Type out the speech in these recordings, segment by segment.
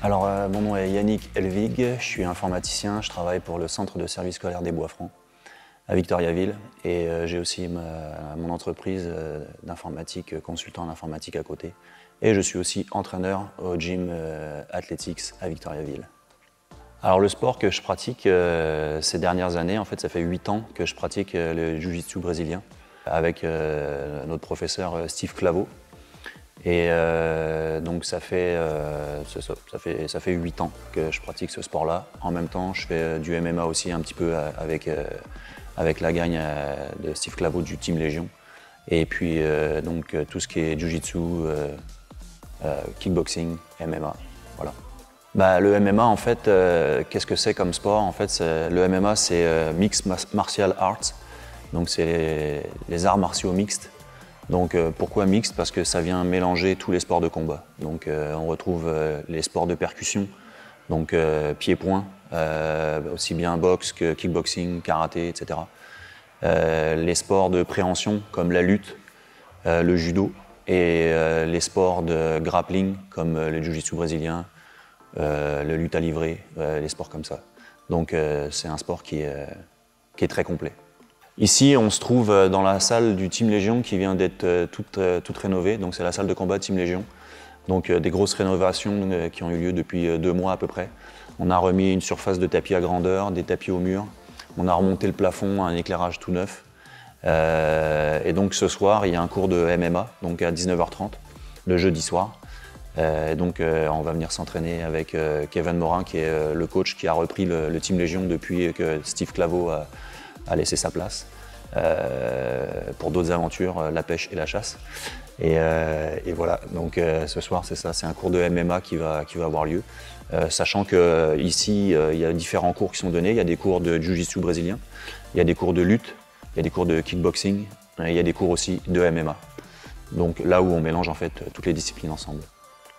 Alors, mon nom est Yannick Helvig, je suis informaticien, je travaille pour le centre de service scolaire des Bois-Francs à Victoriaville et j'ai aussi mon entreprise d'informatique, consultant en informatique à côté. Et je suis aussi entraîneur au gym Athletics à Victoriaville. Alors le sport que je pratique ces dernières années, en fait ça fait 8 ans que je pratique le jiu-jitsu brésilien avec notre professeur Steve Claveau. Et donc ça fait 8 ans que je pratique ce sport-là. En même temps, je fais du MMA aussi un petit peu avec la gagne de Steve Claveau du Team Légion. Et puis donc tout ce qui est jiu-jitsu, kickboxing, MMA, voilà. Bah, le MMA en fait, qu'est-ce que c'est comme sport? En fait, le MMA c'est Mixed Martial Arts, donc c'est les arts martiaux mixtes. Donc pourquoi mixte? Parce que ça vient mélanger tous les sports de combat. Donc on retrouve les sports de percussion, donc pied-point, aussi bien boxe que kickboxing, karaté, etc. Les sports de préhension comme la lutte, le judo, et les sports de grappling comme le jiu-jitsu brésilien, le lutte à livrer, les sports comme ça. Donc c'est un sport qui est très complet. Ici, on se trouve dans la salle du Team Légion qui vient d'être toute rénovée. Donc c'est la salle de combat Team Légion. Donc des grosses rénovations qui ont eu lieu depuis 2 mois à peu près. On a remis une surface de tapis à grandeur, des tapis au mur. On a remonté le plafond, un éclairage tout neuf. Et donc ce soir, il y a un cours de MMA, donc à 19h30, le jeudi soir. Donc on va venir s'entraîner avec Kevin Morin, qui est le coach qui a repris le Team Légion depuis que Steve Claveau a laissé sa place pour d'autres aventures, la pêche et la chasse. Et voilà, donc ce soir c'est ça, c'est un cours de MMA qui va avoir lieu. Sachant qu'ici, il y a différents cours qui sont donnés. Il y a des cours de jiu-jitsu brésilien, il y a des cours de lutte, il y a des cours de kickboxing, et il y a des cours aussi de MMA. Donc là où on mélange en fait toutes les disciplines ensemble.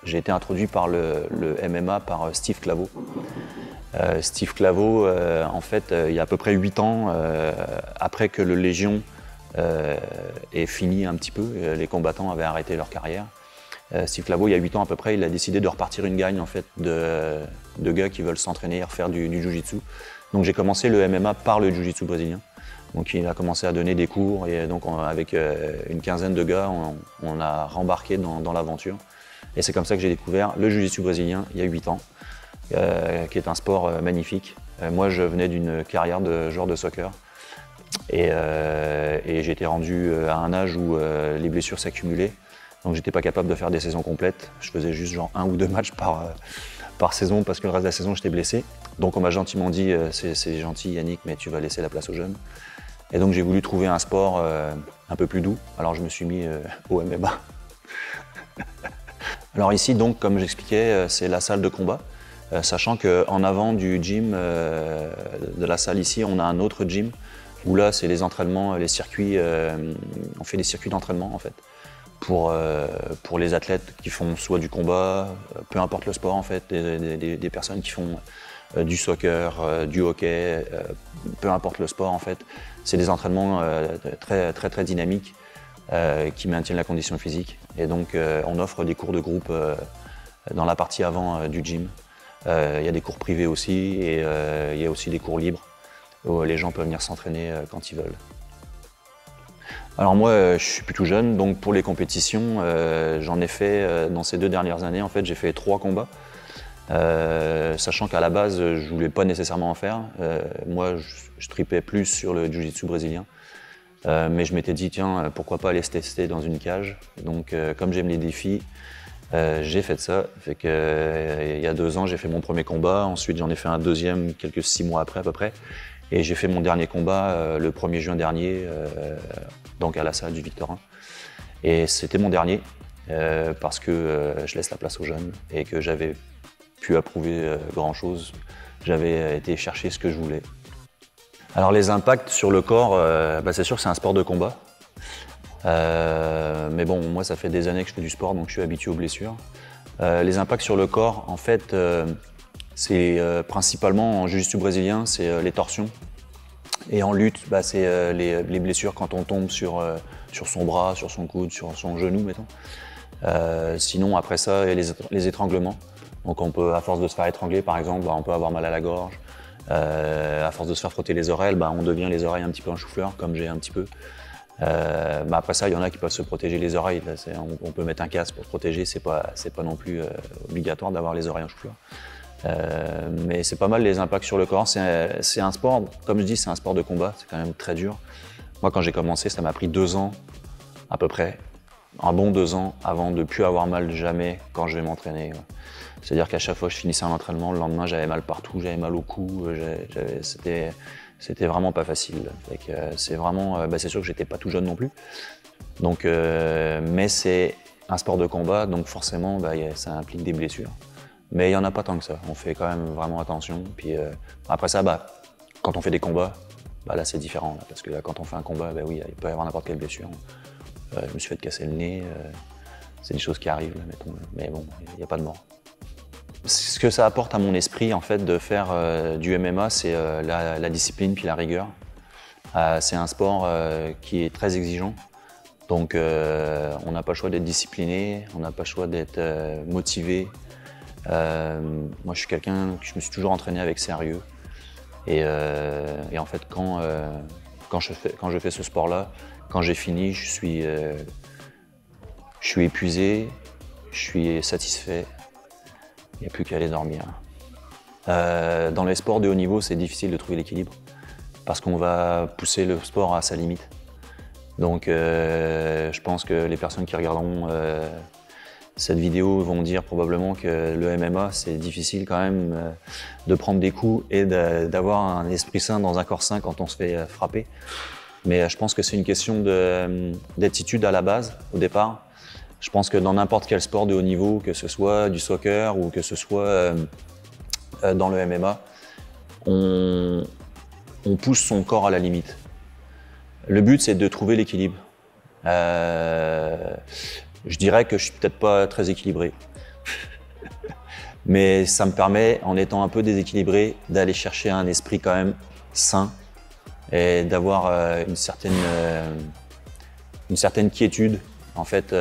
J'ai été introduit par le MMA par Steve Claveau. Steve Claveau, en fait, il y a à peu près 8 ans, après que le Légion ait fini un petit peu, les combattants avaient arrêté leur carrière. Steve Claveau, il y a 8 ans à peu près, il a décidé de repartir une gagne en fait, de gars qui veulent s'entraîner et refaire du jiu-jitsu. Donc j'ai commencé le MMA par le jiu-jitsu brésilien. Donc il a commencé à donner des cours et donc avec une quinzaine de gars, on a rembarqué dans l'aventure. Et c'est comme ça que j'ai découvert le jiu-jitsu brésilien il y a 8 ans, qui est un sport magnifique. Moi, je venais d'une carrière de joueur de soccer et j'ai été rendu à un âge où les blessures s'accumulaient. Donc j'étais pas capable de faire des saisons complètes. Je faisais juste genre 1 ou 2 matchs par saison parce que le reste de la saison, j'étais blessé. Donc on m'a gentiment dit c'est gentil Yannick, mais tu vas laisser la place aux jeunes. Et donc j'ai voulu trouver un sport un peu plus doux. Alors je me suis mis au MMA. Alors ici, donc, comme j'expliquais, c'est la salle de combat. Sachant qu'en avant du gym, de la salle ici, on a un autre gym où là, c'est les entraînements, les circuits. On fait des circuits d'entraînement en fait pour les athlètes qui font soit du combat, peu importe le sport en fait, des personnes qui font du soccer, du hockey, peu importe le sport en fait. C'est des entraînements très dynamiques. Qui maintiennent la condition physique. Et donc on offre des cours de groupe dans la partie avant du gym. Il y a des cours privés aussi et il y a aussi des cours libres où les gens peuvent venir s'entraîner quand ils veulent. Alors moi je suis plutôt jeune, donc pour les compétitions j'en ai fait dans ces 2 dernières années. En fait j'ai fait 3 combats. Sachant qu'à la base je voulais pas nécessairement en faire. Moi je tripais plus sur le jiu-jitsu brésilien. Mais je m'étais dit, tiens, pourquoi pas aller se tester dans une cage. Donc, comme j'aime les défis, j'ai fait ça. Fait que, il y a 2 ans, j'ai fait mon premier combat. Ensuite, j'en ai fait un deuxième, quelques 6 mois après à peu près. Et j'ai fait mon dernier combat le 1er juin dernier, donc à la salle du Victorin. Et c'était mon dernier, parce que je laisse la place aux jeunes et que j'avais pu approuver grand-chose. J'avais été chercher ce que je voulais. Alors les impacts sur le corps, c'est sûr que c'est un sport de combat. Mais bon, moi ça fait des années que je fais du sport, donc je suis habitué aux blessures. Les impacts sur le corps, en fait, c'est principalement en jiu-jitsu brésilien, c'est les torsions. Et en lutte, c'est les blessures quand on tombe sur son bras, sur son coude, sur son genou, mettons. Sinon, après ça, il y a les étranglements. Donc on peut, à force de se faire étrangler par exemple, bah, on peut avoir mal à la gorge. À force de se faire frotter les oreilles, bah, on devient les oreilles un petit peu en chou-fleur, comme j'ai un petit peu. Bah après ça, il y en a qui peuvent se protéger les oreilles. Là, on peut mettre un casque pour se protéger, c'est pas non plus obligatoire d'avoir les oreilles en chou-fleur. Mais c'est pas mal les impacts sur le corps. C'est un sport, comme je dis, c'est un sport de combat, c'est quand même très dur. Moi, quand j'ai commencé, ça m'a pris 2 ans à peu près, un bon 2 ans avant de plus avoir mal jamais quand je vais m'entraîner. Ouais. C'est-à-dire qu'à chaque fois que je finissais un entraînement, le lendemain j'avais mal partout, j'avais mal au cou, c'était vraiment pas facile. C'est vraiment, c'est sûr que j'étais pas tout jeune non plus. Donc, mais c'est un sport de combat, donc forcément ça implique des blessures. Mais il n'y en a pas tant que ça, on fait quand même vraiment attention. Puis après ça, quand on fait des combats, là c'est différent, là, parce que là, quand on fait un combat, oui, il peut y avoir n'importe quelle blessure. Je me suis fait casser le nez, c'est des choses qui arrivent, là, mettons, mais bon, il n'y a pas de mort. Ce que ça apporte à mon esprit, en fait, de faire du MMA, c'est la discipline puis la rigueur. C'est un sport qui est très exigeant, donc on n'a pas le choix d'être discipliné, on n'a pas le choix d'être motivé. Moi, je suis quelqu'un, je me suis toujours entraîné avec sérieux. Et en fait, quand je fais ce sport-là, quand j'ai fini, je suis épuisé, je suis satisfait. Il n'y a plus qu'à aller dormir. Dans les sports de haut niveau, c'est difficile de trouver l'équilibre parce qu'on va pousser le sport à sa limite. Donc, je pense que les personnes qui regarderont cette vidéo vont dire probablement que le MMA, c'est difficile quand même de prendre des coups et d'avoir un esprit sain dans un corps sain quand on se fait frapper. Mais je pense que c'est une question d'attitude à la base, au départ. Je pense que dans n'importe quel sport de haut niveau, que ce soit du soccer ou que ce soit dans le MMA, on pousse son corps à la limite. Le but, c'est de trouver l'équilibre. Je dirais que je suis peut-être pas très équilibré. Mais ça me permet, en étant un peu déséquilibré, d'aller chercher un esprit quand même sain et d'avoir une certaine quiétude. En fait,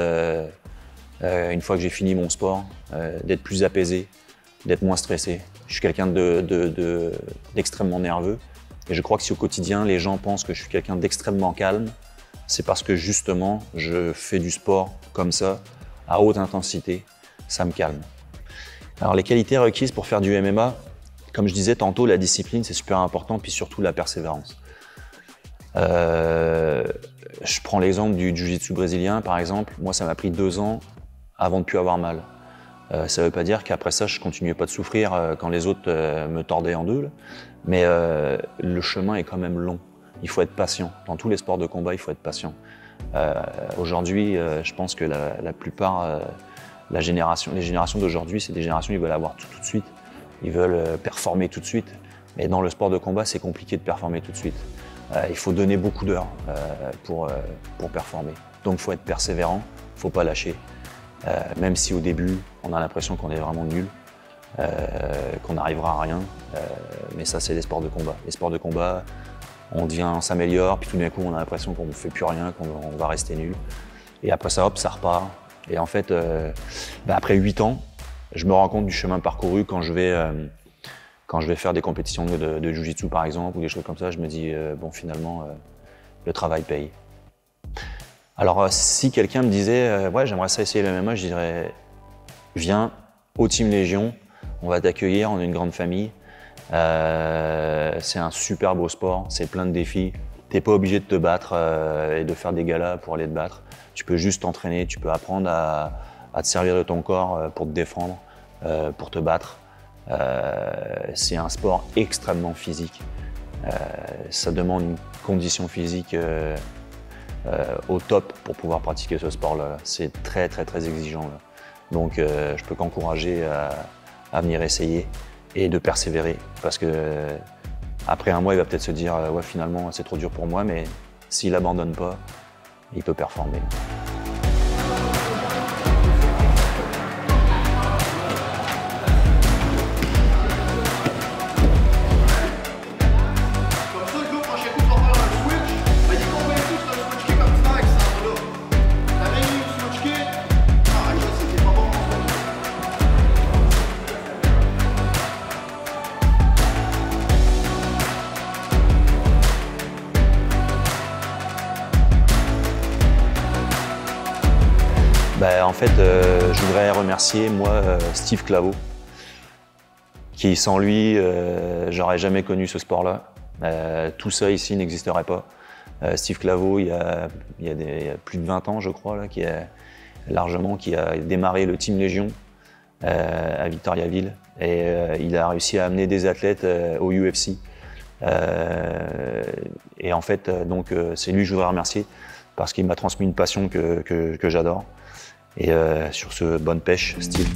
une fois que j'ai fini mon sport, d'être plus apaisé, d'être moins stressé. Je suis quelqu'un d'extrêmement nerveux et je crois que si au quotidien les gens pensent que je suis quelqu'un d'extrêmement calme, c'est parce que justement je fais du sport comme ça, à haute intensité, ça me calme. Alors les qualités requises pour faire du MMA, comme je disais tantôt, la discipline c'est super important, puis surtout la persévérance. Je prends l'exemple du jiu-jitsu brésilien par exemple, moi ça m'a pris 2 ans avant de plus avoir mal. Ça ne veut pas dire qu'après ça je continuais pas de souffrir quand les autres me tordaient en deux, mais le chemin est quand même long. Il faut être patient. Dans tous les sports de combat, il faut être patient. Aujourd'hui, je pense que la plupart, les générations d'aujourd'hui, c'est des générations qui veulent avoir tout de suite. Ils veulent performer tout de suite. Mais dans le sport de combat, c'est compliqué de performer tout de suite. Il faut donner beaucoup d'heures pour performer. Donc il faut être persévérant, il ne faut pas lâcher. Même si au début, on a l'impression qu'on est vraiment nul, qu'on n'arrivera à rien. Mais ça, c'est les sports de combat. Les sports de combat, on s'améliore, puis tout d'un coup, on a l'impression qu'on ne fait plus rien, qu'on va rester nul. Et après ça, hop, ça repart. Et en fait, après 8 ans, je me rends compte du chemin parcouru quand je vais faire des compétitions de jiu-jitsu par exemple, ou des choses comme ça, je me dis, bon, finalement, le travail paye. Alors, si quelqu'un me disait, ouais, j'aimerais ça essayer le MMA, je dirais, viens au Team Légion, on va t'accueillir, on est une grande famille. C'est un super beau sport, c'est plein de défis. T'es pas obligé de te battre et de faire des galas pour aller te battre. Tu peux juste t'entraîner, tu peux apprendre à te servir de ton corps pour te défendre, pour te battre. C'est un sport extrêmement physique. Ça demande une condition physique au top pour pouvoir pratiquer ce sport-là. C'est très très très exigeant, là. Donc je peux qu'encourager à venir essayer et de persévérer, parce que après un mois il va peut-être se dire ouais, finalement c'est trop dur pour moi, mais s'il abandonne pas, il peut performer. fait, je voudrais remercier, moi, Steve Claveau, qui, sans lui, j'aurais jamais connu ce sport-là. Tout ça ici n'existerait pas. Steve Claveau, il y a plus de 20 ans, je crois, là, qui a démarré le Team Légion à Victoriaville. Et il a réussi à amener des athlètes au UFC. Et en fait, donc, c'est lui que je voudrais remercier parce qu'il m'a transmis une passion que j'adore. Et sur ce, bonne pêche, Steve.